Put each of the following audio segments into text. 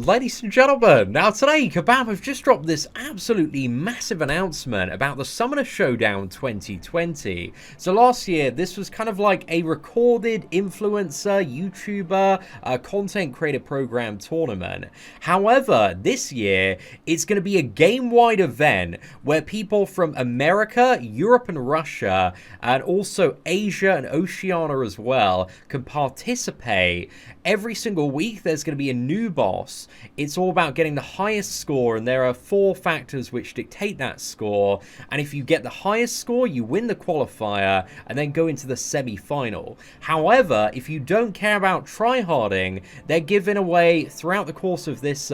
Ladies and gentlemen, now today Kabam have just dropped this absolutely massive announcement about the Summoner Showdown 2020. So last year, this was kind of like a recorded influencer, YouTuber, content creator program tournament. However, this year, it's going to be a game-wide event where people from America, Europe and Russia, and also Asia and Oceania as well, can participate. Every single week, there's going to be a new boss. It's all about getting the highest score, and there are 4 factors which dictate that score. And if you get the highest score, you win the qualifier and then go into the semi-final. However, if you don't care about tryharding, they're giving away throughout the course of this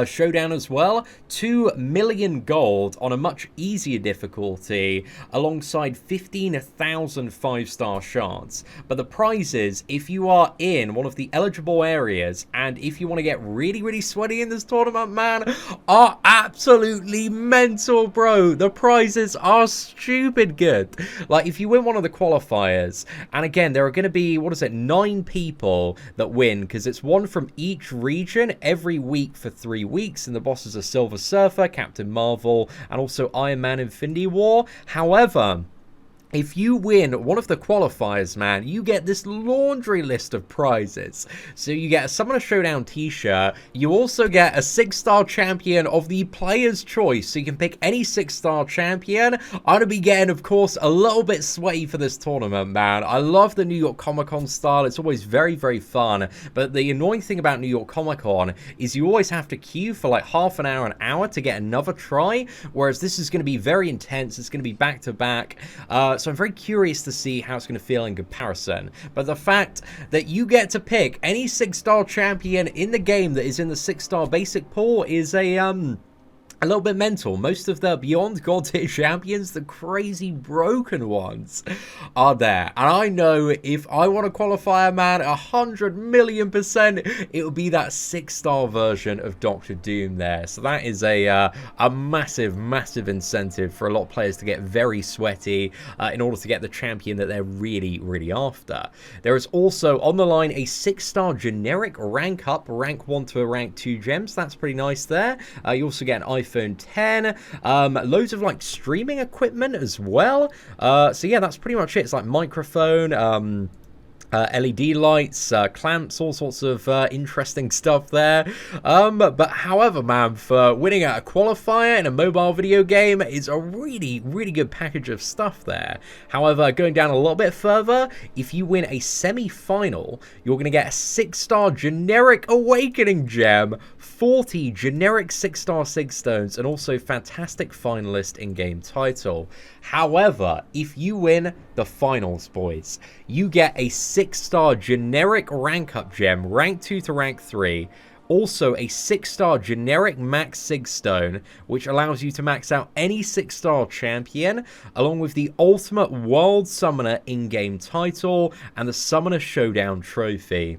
showdown as well, 2 million gold on a much easier difficulty alongside 15,000 5-star shards. But the prizes, if you are in one of the eligible areas and if you want to get really sweaty in this tournament, man, are absolutely mental, bro. The prizes are stupid good. Like, if you win one of the qualifiers, and again, there are going to be, 9 people that win, because it's one from each region every week for 3 weeks, and the bosses are Silver Surfer, Captain Marvel, and also Iron Man Infinity War. However, if you win one of the qualifiers, man, you get this laundry list of prizes. So you get a Summoner Showdown t-shirt. You also get a 6-star champion of the player's choice. So you can pick any 6-star champion. I'm going to be getting, of course, a little bit sweaty for this tournament, man. I love the New York Comic-Con style. It's always very fun. But the annoying thing about New York Comic-Con is you always have to queue for like half an hour to get another try. Whereas this is going to be very intense. It's going to be back-to-back. So I'm very curious to see how it's going to feel in comparison. But the fact that you get to pick any 6-star champion in the game that is in the 6-star basic pool is a little bit mental. Most of the Beyond God tier champions, the crazy broken ones, are there. And I know if I want to qualify a man 100 million %, it will be that 6-star version of Dr. Doom there. So that is a massive incentive for a lot of players to get very sweaty in order to get the champion that they're really after. There is also on the line a 6-star generic rank up, rank 1 to a rank 2 gems. That's pretty nice there. You also get an iPhone 10, loads of like streaming equipment as well. So yeah, that's pretty much it. It's like microphone, LED lights, clamps, all sorts of interesting stuff there. But however, man, for winning at a qualifier in a mobile video game is a really good package of stuff there. However, going down a little bit further, if you win a semi-final, you're going to get a 6-star generic awakening gem, 40 generic 6-star Sigstones, and also fantastic finalist in-game title. However, if you win the finals, boys, you get a 6-star generic rank up gem, rank 2 to rank 3. Also a 6-star generic max Sigstone, which allows you to max out any 6-star champion, along with the ultimate world summoner in-game title and the Summoner Showdown trophy.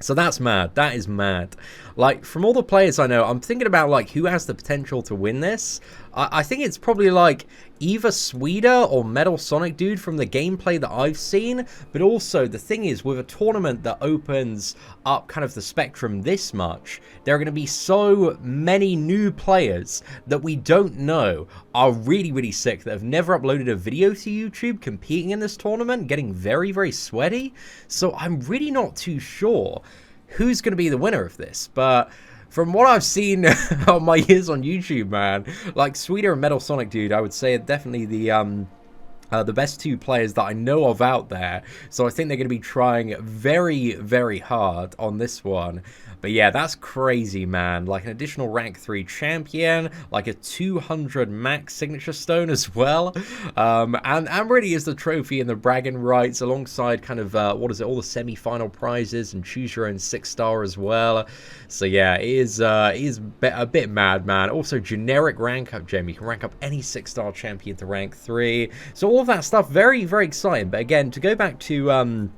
So that's mad. That is mad. Like, from all the players I know, I'm thinking about, like, who has the potential to win this. I think it's probably, like, either Sweeter or Metal Sonic Dude from the gameplay that I've seen. But also, the thing is, with a tournament that opens up kind of the spectrum this much, there are going to be so many new players that we don't know are really sick, that have never uploaded a video to YouTube competing in this tournament, getting very sweaty. So I'm really not too sure who's going to be the winner of this. But from what I've seen on my years on YouTube, man, like Sweeter and Metal Sonic Dude, I would say are definitely the best 2 players that I know of out there. So I think they're going to be trying very hard on this one. But yeah, that's crazy, man. Like an additional rank 3 champion, like a 200 max signature stone as well. And really is the trophy and the bragging rights alongside kind of, all the semi-final prizes and choose your own 6-star as well. So yeah, it is a bit mad, man. Also, generic rank up gem. You can rank up any 6-star champion to rank 3. So all of that stuff, very exciting. But again, to go back to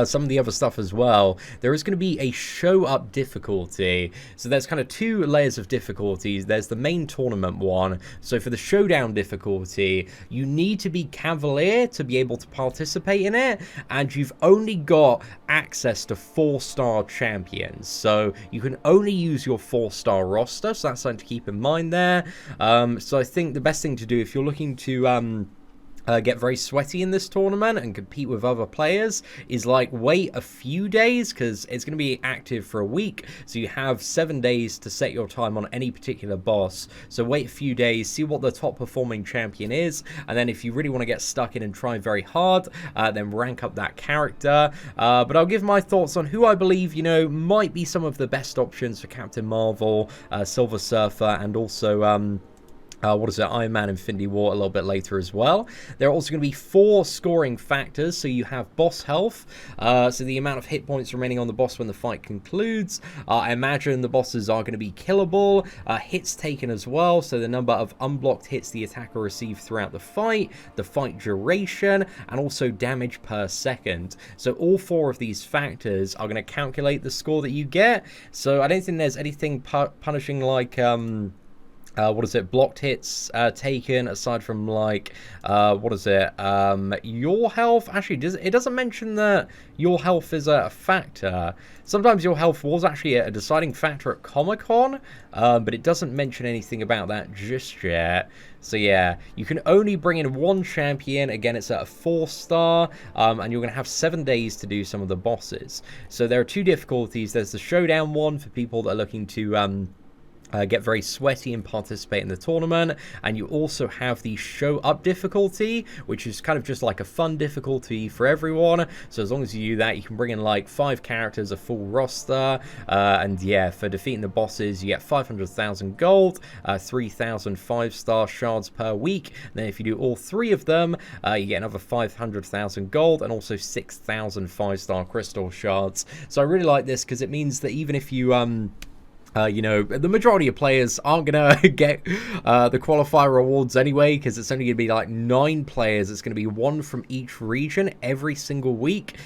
some of the other stuff as well, there is going to be a show up difficulty. So there's kind of two layers of difficulties. There's the main tournament one. So for the showdown difficulty, you need to be Cavalier to be able to participate in it, and you've only got access to 4-star champions. So you can only use your 4-star roster, so that's something to keep in mind there. So I think the best thing to do if you're looking to get very sweaty in this tournament and compete with other players is like wait a few days, because it's going to be active for a week, so you have 7 days to set your time on any particular boss. So wait a few days, see what the top performing champion is, and then if you really want to get stuck in and try very hard, then rank up that character. But I'll give my thoughts on who I believe, you know, might be some of the best options for Captain Marvel, Silver Surfer, and also Iron Man Infinity War a little bit later as well. There are also going to be 4 scoring factors. So you have boss health, so the amount of hit points remaining on the boss when the fight concludes. I imagine the bosses are going to be killable. Hits taken as well, so the number of unblocked hits the attacker received throughout the fight duration, and also damage per second. So all 4 of these factors are going to calculate the score that you get. So I don't think there's anything punishing like blocked hits taken, aside from like your health. Actually, it doesn't mention that your health is a factor. Sometimes your health was actually a deciding factor at Comic-Con, but it doesn't mention anything about that just yet. So yeah, you can only bring in 1 champion. Again, it's at a 4-star, and you're going to have 7 days to do some of the bosses. So there are 2 difficulties. There's the showdown one for people that are looking to get very sweaty and participate in the tournament, and you also have the show up difficulty, which is kind of just like a fun difficulty for everyone. So as long as you do that, you can bring in like 5 characters, a full roster, and yeah, for defeating the bosses you get 500,000 gold, 3,000 5-star shards per week. And then if you do all 3 of them, you get another 500,000 gold and also 6,000 5-star crystal shards. So I really like this because it means that even if you you know, the majority of players aren't going to get the qualifier rewards anyway, because it's only going to be like 9 players. It's going to be 1 from each region every single week.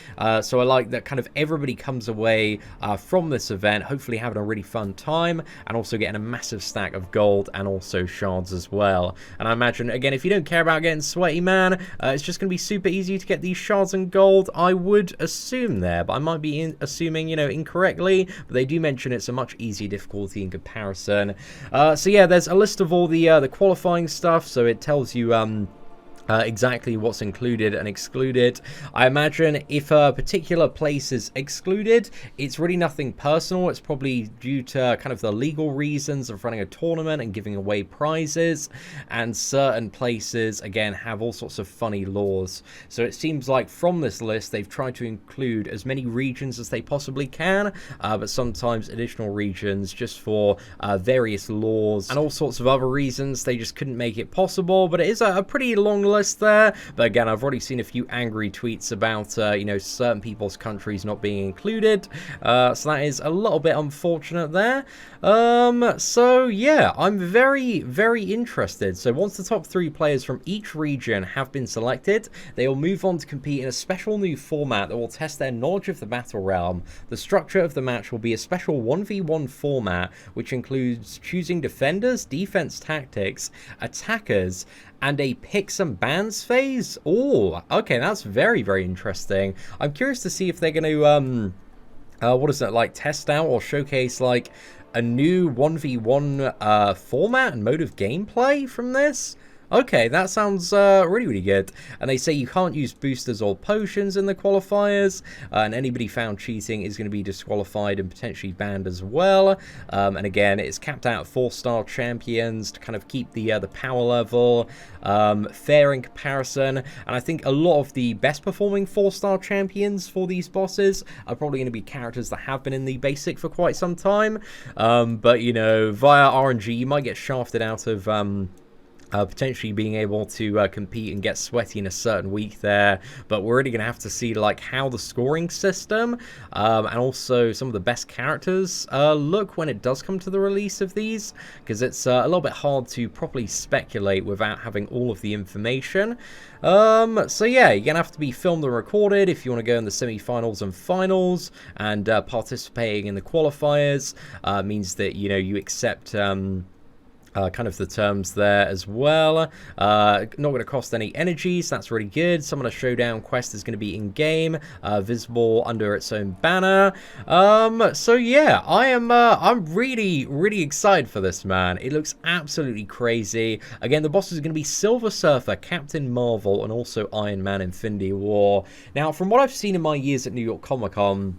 So I like that kind of everybody comes away from this event, hopefully having a really fun time, and also getting a massive stack of gold and also shards as well. And I imagine, again, if you don't care about getting sweaty, man, it's just going to be super easy to get these shards and gold, I would assume there. But I might be assuming, you know, incorrectly. But they do mention it's a much easier difficulty in comparison. So yeah, there's a list of all the qualifying stuff, so it tells you exactly what's included and excluded. I imagine if a particular place is excluded, it's really nothing personal. It's probably due to kind of the legal reasons of running a tournament and giving away prizes, and certain places, again, have all sorts of funny laws. So it seems like from this list, they've tried to include as many regions as they possibly can, but sometimes additional regions just for various laws and all sorts of other reasons. They just couldn't make it possible, but it is a pretty long list there. But again, I've already seen a few angry tweets about you know, certain people's countries not being included, so that is a little bit unfortunate there. So yeah, I'm very interested. So once the top 3 players from each region have been selected, they will move on to compete in a special new format that will test their knowledge of the battle realm. The structure of the match will be a special 1v1 format, which includes choosing defenders, defense tactics, attackers, and a picks and bans phase. Oh, okay, that's very interesting. I'm curious to see if they're going to like test out or showcase like a new 1v1 format and mode of gameplay from this. Okay, that sounds really good. And they say you can't use boosters or potions in the qualifiers, and anybody found cheating is going to be disqualified and potentially banned as well. And again, it's capped out at 4-star champions to kind of keep the power level fair in comparison. And I think a lot of the best performing 4-star champions for these bosses are probably going to be characters that have been in the basic for quite some time. But, you know, via RNG, you might get shafted out of potentially being able to compete and get sweaty in a certain week there, but we're really going to have to see like how the scoring system and also some of the best characters look when it does come to the release of these, because it's a little bit hard to properly speculate without having all of the information. So yeah, you're gonna have to be filmed and recorded if you want to go in the semi-finals and finals, and participating in the qualifiers means that, you know, you accept kind of the terms there as well. Not going to cost any energy, so that's really good. Summoner Showdown quest is going to be in game, visible under its own banner. So yeah, I'm really excited for this, man. It looks absolutely crazy. Again, the bosses are going to be Silver Surfer, Captain Marvel, and also Iron Man Infinity War. Now, from what I've seen in my years at New York Comic Con,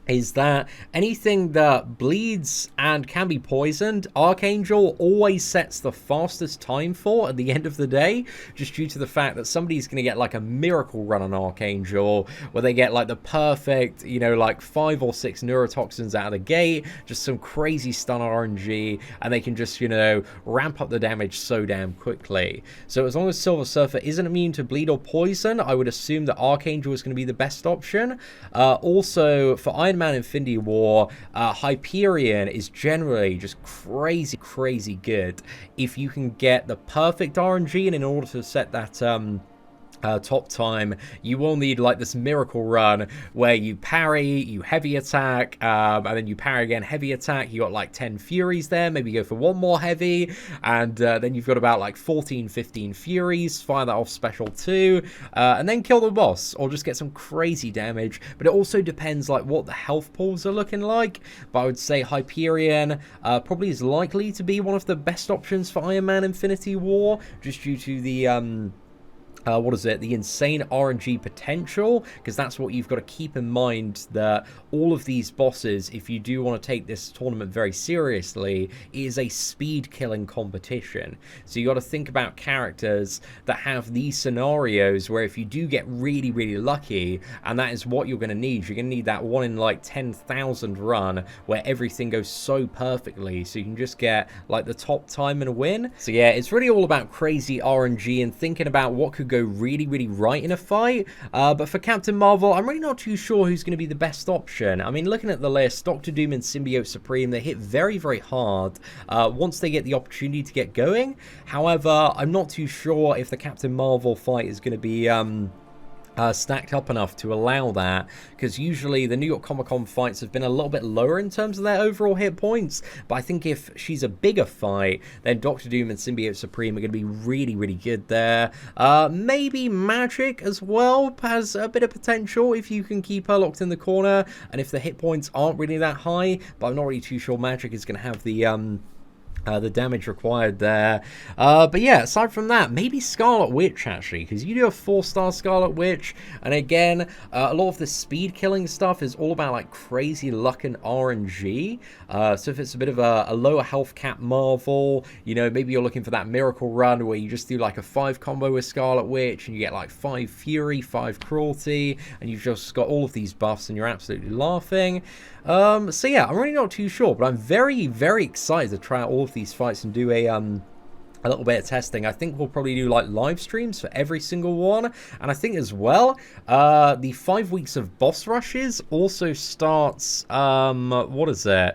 is that anything that bleeds and can be poisoned, Archangel always sets the fastest time for at the end of the day, just due to the fact that somebody's going to get like a miracle run on Archangel, where they get like the perfect, you know, like 5 or 6 neurotoxins out of the gate, just some crazy stun RNG, and they can just, you know, ramp up the damage so damn quickly. So as long as Silver Surfer isn't immune to bleed or poison, I would assume that Archangel is going to be the best option. Also, for Iron Man Infinity War, Hyperion is generally just crazy good if you can get the perfect RNG, and in order to set that top time, you will need like this miracle run where you parry, you heavy attack, and then you parry again, heavy attack. You got like 10 furies there, maybe go for one more heavy, and then you've got about like 14-15 furies, fire that off special 2, and then kill the boss, or just get some crazy damage. But it also depends like what the health pools are looking like, but I would say Hyperion probably is likely to be one of the best options for Iron Man Infinity War, just due to the the insane RNG potential, because that's what you've got to keep in mind, that all of these bosses, if you do want to take this tournament very seriously, is a speed killing competition. So you got to think about characters that have these scenarios where if you do get really lucky, and that is what you're going to need, you're going to need that 1 in like 10,000 run where everything goes so perfectly, so you can just get like the top time and a win. So yeah, it's really all about crazy RNG and thinking about what could go really right in a fight. But for Captain Marvel, I'm really not too sure who's going to be the best option. I mean, looking at the list, Doctor Doom and Symbiote Supreme, they hit very hard once they get the opportunity to get going. However, I'm not too sure if the Captain Marvel fight is going to be stacked up enough to allow that, because usually the New York Comic Con fights have been a little bit lower in terms of their overall hit points. But I think if she's a bigger fight, then Doctor Doom and Symbiote Supreme are going to be really good there. Maybe Magic as well has a bit of potential if you can keep her locked in the corner, and if the hit points aren't really that high. But I'm not really too sure Magic is going to have the damage required there. But yeah, aside from that, maybe Scarlet Witch, actually, because you do have 4-star Scarlet Witch, and again, a lot of the speed killing stuff is all about like crazy luck and RNG. So if it's a bit of a lower health cap Marvel, you know, maybe you're looking for that miracle run where you just do like a 5 combo with Scarlet Witch and you get like 5 Fury, 5 Cruelty, and you've just got all of these buffs and you're absolutely laughing. So yeah, I'm really not too sure, but I'm very excited to try out all of these fights and do a little bit of testing. I think we'll probably do like live streams for every single one, and I think as well the 5 weeks of boss rushes also starts Wednesday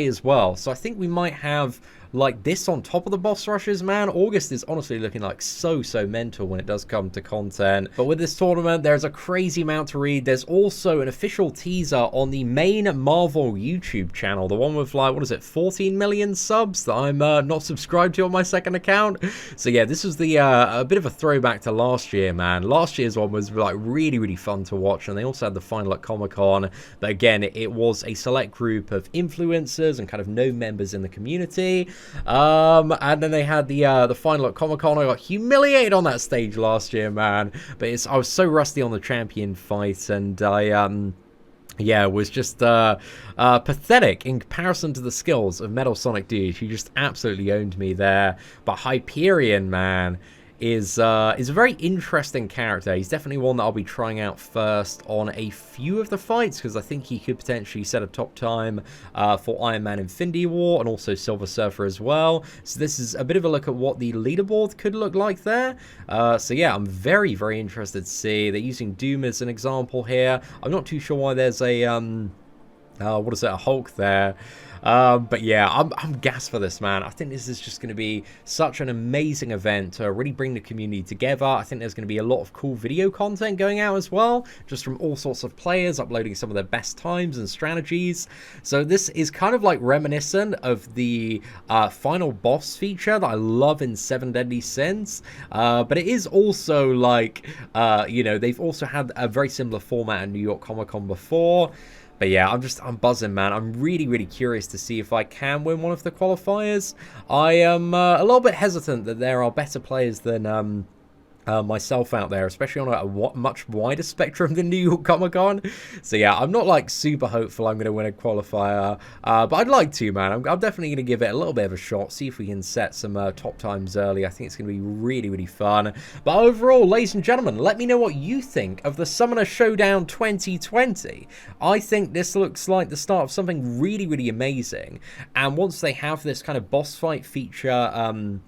as well. So I think we might have like this on top of the boss rushes, man. August is honestly looking like so mental when it does come to content. But with this tournament, there's a crazy amount to read. There's also an official teaser on the main Marvel YouTube channel, the one with like, 14 million subs that I'm not subscribed to on my second account. So yeah, this was the a bit of a throwback to last year, man. Last year's one was like really fun to watch, and they also had the final at Comic-Con. But again, it was a select group of influencers and kind of known members in the community. And then they had the final at Comic-Con. I got humiliated on that stage last year, man. But I was so rusty on the champion fight, and yeah, it was just pathetic in comparison to the skills of Metal Sonic Dude, who just absolutely owned me there. But Hyperion, man, is a very interesting character. He's definitely one that I'll be trying out first on a few of the fights, because I think he could potentially set a top time for Iron Man Infinity War and also Silver Surfer as well. So this is a bit of a look at what the leaderboard could look like there. So yeah, I'm very, very interested to see. They're using Doom as an example here. I'm not too sure why there's a what is it, a Hulk there. But yeah, I'm gassed for this, man. I think this is just going to be such an amazing event to really bring the community together. I think there's going to be a lot of cool video content going out as well, just from all sorts of players uploading some of their best times and strategies. So this is kind of like reminiscent of the final boss feature that I love in 7 Deadly Sins. But it is also like, you know, they've also had a very similar format at New York Comic Con before. But yeah, I'm buzzing, man. I'm really, really curious to see if I can win one of the qualifiers. I am a little bit hesitant that there are better players than myself out there, especially on a much wider spectrum than New York Comic Con. So yeah, I'm not like super hopeful I'm going to win a qualifier, but I'd like to, man. I'm definitely going to give it a little bit of a shot, see if we can set some top times early. I think it's going to be really, really fun. But overall, ladies and gentlemen, let me know what you think of the Summoner Showdown 2020. I think this looks like the start of something really, really amazing. And once they have this kind of boss fight feature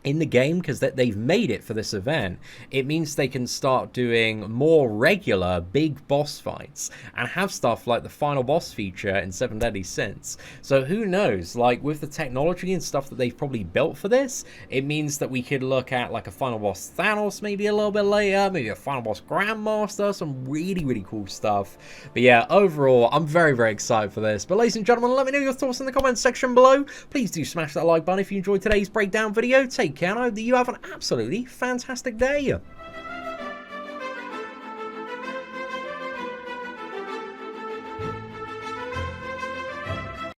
in the game, because they've made it for this event, it means they can start doing more regular big boss fights and have stuff like the final boss feature in 7 Deadly Sins. So who knows, like with the technology and stuff that they've probably built for this, it means that we could look at like a final boss Thanos maybe a little bit later, maybe a final boss Grandmaster, some really, really cool stuff. But yeah, overall, I'm very, very excited for this. But ladies and gentlemen, let me know your thoughts in the comments section below. Please do smash that like button if you enjoyed today's breakdown video. Take care, and I hope that you have an absolutely fantastic day.